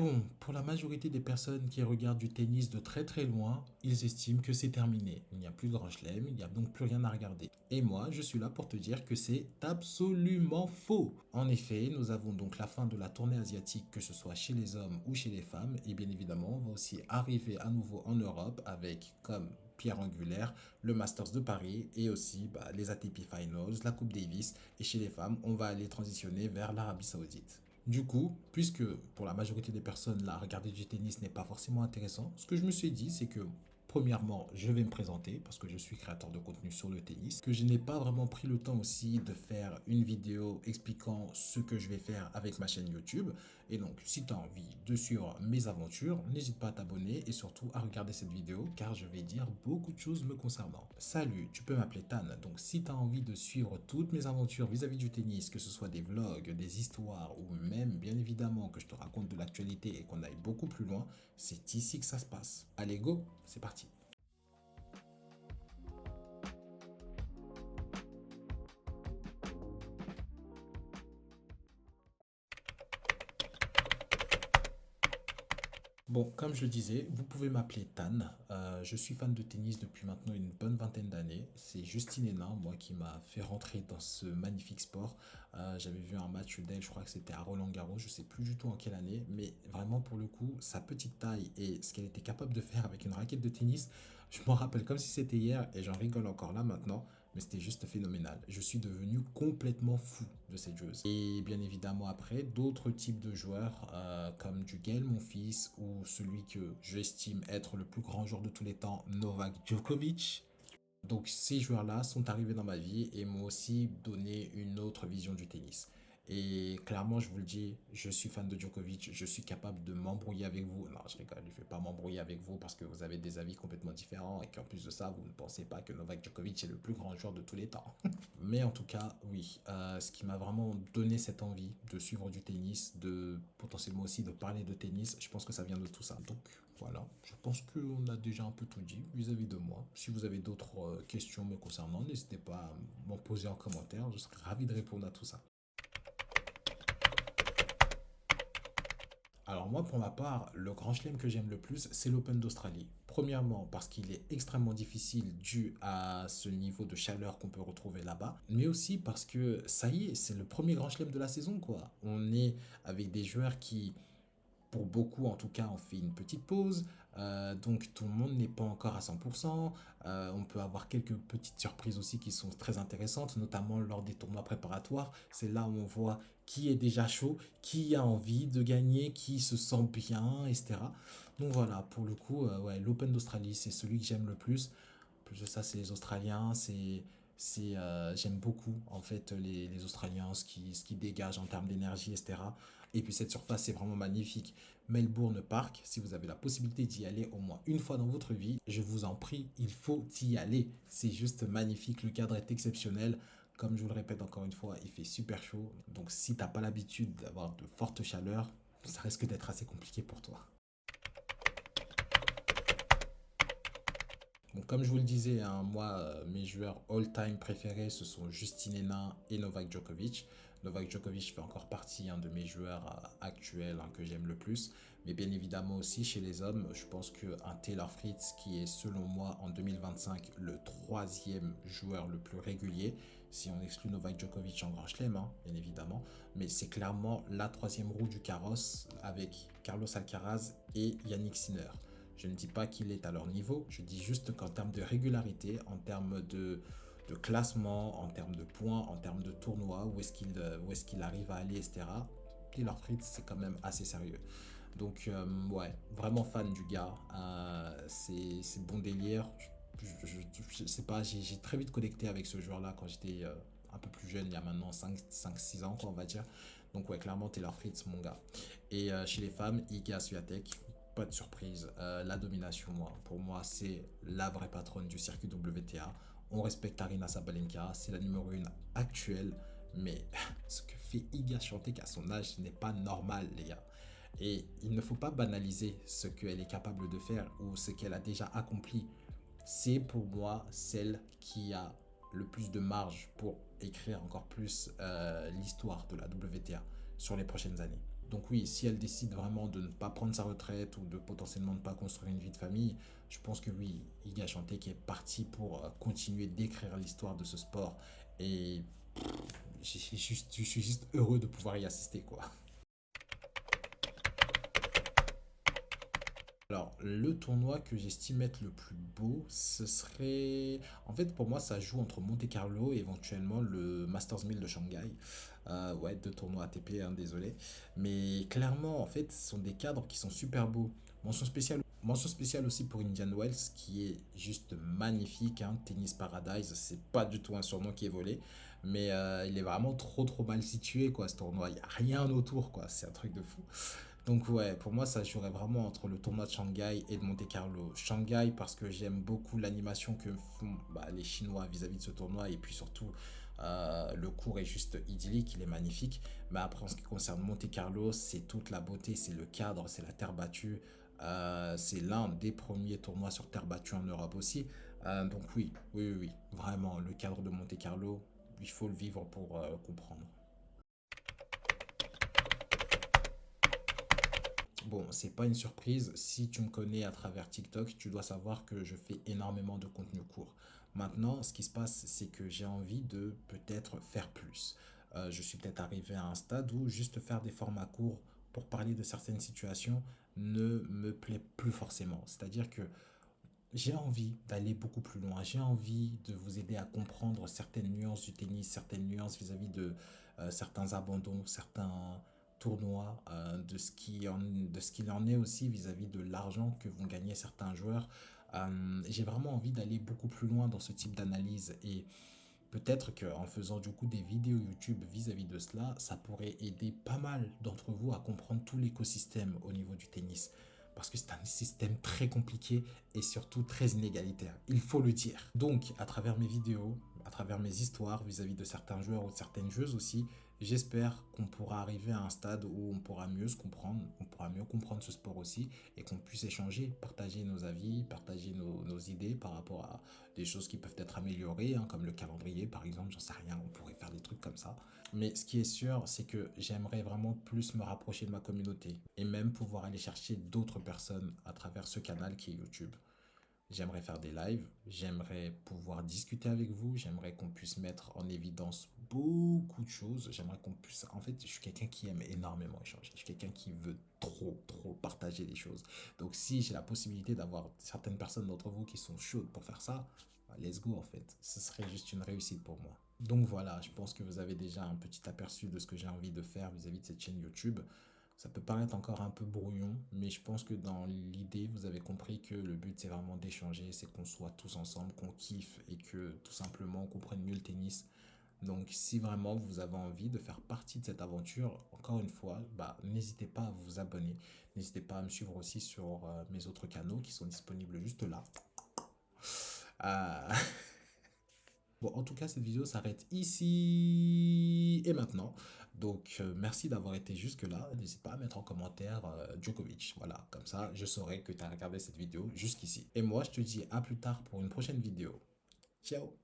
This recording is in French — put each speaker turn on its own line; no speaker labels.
Bon, pour la majorité des personnes qui regardent du tennis de très très loin, ils estiment que c'est terminé. Il n'y a plus de grand chelem, il n'y a donc plus rien à regarder. Et moi, je suis là pour te dire que c'est absolument faux. En effet, nous avons donc la fin de la tournée asiatique, que ce soit chez les hommes ou chez les femmes, et bien évidemment, on va aussi arriver à nouveau en Europe avec, comme pierre angulaire, le Masters de Paris et aussi les ATP Finals, la Coupe Davis, et chez les femmes, on va aller transitionner vers l'Arabie Saoudite. Du coup, puisque pour la majorité des personnes, là, regarder du tennis n'est pas forcément intéressant, ce que je me suis dit, c'est que premièrement, je vais me présenter parce que je suis créateur de contenu sur le tennis, que je n'ai pas vraiment pris le temps aussi de faire une vidéo expliquant ce que je vais faire avec ma chaîne YouTube. Et donc, si tu as envie de suivre mes aventures, n'hésite pas à t'abonner et surtout à regarder cette vidéo car je vais dire beaucoup de choses me concernant. Salut, tu peux m'appeler Tan. Donc, si tu as envie de suivre toutes mes aventures vis-à-vis du tennis, que ce soit des vlogs, des histoires ou même bien évidemment que je te raconte de l'actualité et qu'on aille beaucoup plus loin, c'est ici que ça se passe. Allez, go, c'est parti. Bon, comme je le disais, vous pouvez m'appeler Tan. Je suis fan de tennis depuis maintenant une bonne vingtaine d'années. C'est Justine Hénin, moi, qui m'a fait rentrer dans ce magnifique sport. J'avais vu un match d'elle, je crois que c'était à Roland-Garros, je sais plus du tout en quelle année, mais vraiment pour le coup, sa petite taille et ce qu'elle était capable de faire avec une raquette de tennis, je m'en rappelle comme si c'était hier et j'en rigole encore là maintenant. Mais c'était juste phénoménal. Je suis devenu complètement fou de cette joueuse. Et bien évidemment après, d'autres types de joueurs comme du Gaël Monfils ou celui que j'estime être le plus grand joueur de tous les temps, Novak Djokovic. Donc ces joueurs-là sont arrivés dans ma vie et m'ont aussi donné une autre vision du tennis. Et clairement, je vous le dis, je suis fan de Djokovic, je suis capable de m'embrouiller avec vous. Non, je rigole, je ne vais pas m'embrouiller avec vous parce que vous avez des avis complètement différents et qu'en plus de ça, vous ne pensez pas que Novak Djokovic est le plus grand joueur de tous les temps. Mais en tout cas, oui, ce qui m'a vraiment donné cette envie de suivre du tennis, de potentiellement aussi de parler de tennis, je pense que ça vient de tout ça. Donc voilà, je pense qu'on a déjà un peu tout dit vis-à-vis de moi. Si vous avez d'autres questions me concernant, n'hésitez pas à m'en poser en commentaire, je serai ravi de répondre à tout ça. Alors moi, pour ma part, le grand chelem que j'aime le plus, c'est l'Open d'Australie. Premièrement, parce qu'il est extrêmement difficile dû à ce niveau de chaleur qu'on peut retrouver là-bas, mais aussi parce que ça y est, c'est le premier grand chelem de la saison, quoi. On est avec des joueurs qui pour beaucoup, en tout cas, on fait une petite pause. Donc tout le monde n'est pas encore à 100%. On peut avoir quelques petites surprises aussi qui sont très intéressantes, notamment lors des tournois préparatoires. C'est là où on voit qui est déjà chaud, qui a envie de gagner, qui se sent bien, etc. Donc voilà, pour le coup, ouais, l'Open d'Australie, c'est celui que j'aime le plus. Plus de ça, c'est les Australiens, j'aime beaucoup en fait les Australiens, ce qui dégagent en termes d'énergie, etc. Et puis cette surface est vraiment magnifique. Melbourne Park, si vous avez la possibilité d'y aller au moins une fois dans votre vie, je vous en prie, il faut y aller. C'est juste magnifique, le cadre est exceptionnel. Comme je vous le répète encore une fois, il fait super chaud. Donc si t'as pas l'habitude d'avoir de fortes chaleurs, ça risque d'être assez compliqué pour toi. Bon, comme je vous le disais, hein, moi, mes joueurs all-time préférés, ce sont Justine Henin et Novak Djokovic. Novak Djokovic fait encore partie de mes joueurs actuels que j'aime le plus. Mais bien évidemment aussi, chez les hommes, je pense qu'un Taylor Fritz, qui est selon moi en 2025 le troisième joueur le plus régulier, si on exclut Novak Djokovic en Grand Chelem, hein, bien évidemment, mais c'est clairement la troisième roue du carrosse avec Carlos Alcaraz et Yannick Sinner. Je ne dis pas qu'il est à leur niveau, je dis juste qu'en termes de régularité, en termes de classement, en termes de points, en termes de tournois, où est-ce qu'il arrive à aller, etc. Taylor Fritz, c'est quand même assez sérieux. Donc, ouais, vraiment fan du gars. C'est bon délire. Je sais pas, j'ai très vite connecté avec ce joueur-là quand j'étais un peu plus jeune, il y a maintenant 5 6 ans, quoi, on va dire. Donc, ouais, clairement, Taylor Fritz, mon gars. Et chez les femmes, Iga Swiatek, pas de surprise. La domination, moi, pour moi, c'est la vraie patronne du circuit WTA. On respecte Arina Sabalenka, c'est la numéro 1 actuelle. Mais ce que fait Iga Swiatek à son âge, ce n'est pas normal, les gars. Et il ne faut pas banaliser ce qu'elle est capable de faire ou ce qu'elle a déjà accompli. C'est pour moi celle qui a le plus de marge pour écrire encore plus l'histoire de la WTA sur les prochaines années. Donc oui, si elle décide vraiment de ne pas prendre sa retraite ou de potentiellement ne pas construire une vie de famille, je pense que oui, Iga Swiatek est parti pour continuer d'écrire l'histoire de ce sport. Et je suis juste heureux de pouvoir y assister, quoi. Alors, le tournoi que j'estime être le plus beau, ce serait... En fait, pour moi, ça joue entre Monte-Carlo et éventuellement le Masters 1000 de Shanghai. Ouais, deux tournois ATP, hein, désolé. Mais clairement, en fait, ce sont des cadres qui sont super beaux. Mention spéciale aussi pour Indian Wells, qui est juste magnifique, hein. Tennis Paradise, c'est pas du tout un surnom qui est volé. Mais il est vraiment trop mal situé, quoi, ce tournoi. Il n'y a rien autour, quoi. C'est un truc de fou. Donc ouais, pour moi, ça jouerait vraiment entre le tournoi de Shanghai et de Monte-Carlo. Shanghai parce que j'aime beaucoup l'animation que font les Chinois vis-à-vis de ce tournoi et puis surtout le cours est juste idyllique, il est magnifique. Mais après, en ce qui concerne Monte-Carlo, c'est toute la beauté, c'est le cadre, c'est la terre battue. C'est l'un des premiers tournois sur terre battue en Europe aussi. Donc oui, vraiment, le cadre de Monte-Carlo, il faut le vivre pour comprendre. Bon, c'est pas une surprise. Si tu me connais à travers TikTok, tu dois savoir que je fais énormément de contenu court. Maintenant, ce qui se passe, c'est que j'ai envie de peut-être faire plus. Je suis peut-être arrivé à un stade où juste faire des formats courts pour parler de certaines situations ne me plaît plus forcément. C'est-à-dire que j'ai envie d'aller beaucoup plus loin. J'ai envie de vous aider à comprendre certaines nuances du tennis, certaines nuances vis-à-vis de certains abandons, certains tournois, de ce qu'il en est aussi vis-à-vis de l'argent que vont gagner certains joueurs. J'ai vraiment envie d'aller beaucoup plus loin dans ce type d'analyse et peut-être qu'en faisant du coup des vidéos YouTube vis-à-vis de cela, ça pourrait aider pas mal d'entre vous à comprendre tout l'écosystème au niveau du tennis. Parce que c'est un système très compliqué et surtout très inégalitaire. Il faut le dire. Donc, à travers mes vidéos, à travers mes histoires vis-à-vis de certains joueurs ou de certaines joueuses aussi, j'espère qu'on pourra arriver à un stade où on pourra mieux se comprendre, on pourra mieux comprendre ce sport aussi et qu'on puisse échanger, partager nos avis, partager nos idées par rapport à des choses qui peuvent être améliorées, hein, comme le calendrier par exemple, j'en sais rien, on pourrait faire des trucs comme ça. Mais ce qui est sûr, c'est que j'aimerais vraiment plus me rapprocher de ma communauté et même pouvoir aller chercher d'autres personnes à travers ce canal qui est YouTube. J'aimerais faire des lives, j'aimerais pouvoir discuter avec vous, j'aimerais qu'on puisse mettre en évidence beaucoup de choses, j'aimerais qu'on puisse... En fait, je suis quelqu'un qui aime énormément échanger, je suis quelqu'un qui veut trop partager les choses. Donc si j'ai la possibilité d'avoir certaines personnes d'entre vous qui sont chaudes pour faire ça, let's go en fait. Ce serait juste une réussite pour moi. Donc voilà, je pense que vous avez déjà un petit aperçu de ce que j'ai envie de faire vis-à-vis de cette chaîne YouTube. Ça peut paraître encore un peu brouillon, mais je pense que dans l'idée, vous avez compris que le but, c'est vraiment d'échanger, c'est qu'on soit tous ensemble, qu'on kiffe et que tout simplement on comprenne mieux le tennis. Donc si vraiment vous avez envie de faire partie de cette aventure, encore une fois, n'hésitez pas à vous abonner. N'hésitez pas à me suivre aussi sur mes autres canaux qui sont disponibles juste là. Euh, Bon, en tout cas, cette vidéo s'arrête ici et maintenant. Donc, merci d'avoir été jusque-là. N'hésite pas à mettre en commentaire Djokovic. Voilà, comme ça, je saurai que tu as regardé cette vidéo jusqu'ici. Et moi, je te dis à plus tard pour une prochaine vidéo. Ciao!